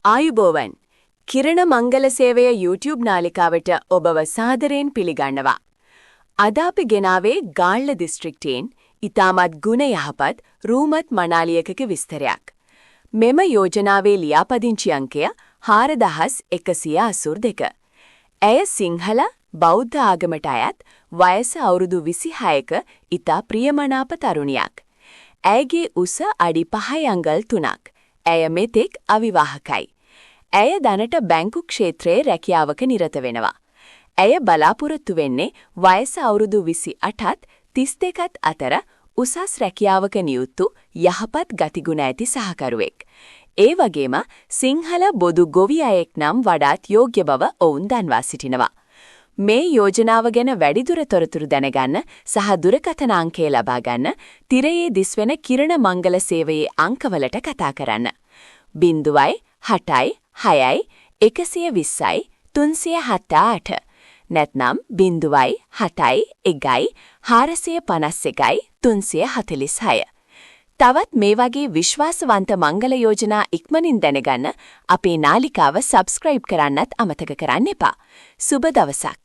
ආයුබෝවන් කිරණ මංගල සේවය YouTube නාලිකාවට ඔබව සාදරයෙන් පිළිගන්නවා. අද අපි ගෙනාවේ ගාල්ල දිස්ත්‍රික්කයෙන් ඉතාමත් ගුණ යහපත් රූමත් මනාලියකක විස්තරයක්. මෙම යෝජනාවේ ලියාපදිංචි අංකය 4182. ඇය සිංහල බෞද්ධ ආගමට අයත් වයස අවුරුදු 26ක ඉතා ප්‍රියමනාප තරුණියක්. ඇයගේ උස අඩි 5 අඟල් 3ක්. ඇය මෙතෙක් අවිවාහකයි. ඇය දැනට බැංකු ක්ෂේත්‍රයේ රැකියාවක නිරත වෙනවා. ඇය බලාපොරොත්තු වෙන්නේ වයස අවුරුදු 28ත් 32ත් අතර උසස් රැකියාවක නියුතු යහපත් ගතිගුණ ඇති සහකරුවෙක්. ඒ වගේම සිංහල බොදු ගොවියෙක් නම් වඩාත් යෝග්‍ය බව ඔවුන් දන්වා සිටිනවා. මේ යෝජනාව ගැන වැඩිදුර තොරතුරු දැනගන්න සහ දුරකථන අංකය ලබා ගන්න තිරයේ දිස්වෙන කිරණ මංගල සේවයේ අංකවලට කතා කරන්න. 0.8 6යි 120යි 378 නැත්නම් 0.7යි 1යි 451යි 346. තවත් මේ වගේ විශ්වාසවන්ත මංගල යෝජනා ඉක්මනින් දැනගන්න අපේ නාලිකාව සබ්ස්ක්‍රයිබ් කරන්නත් අමතක කරන්න එපා. සුබ දවසක්.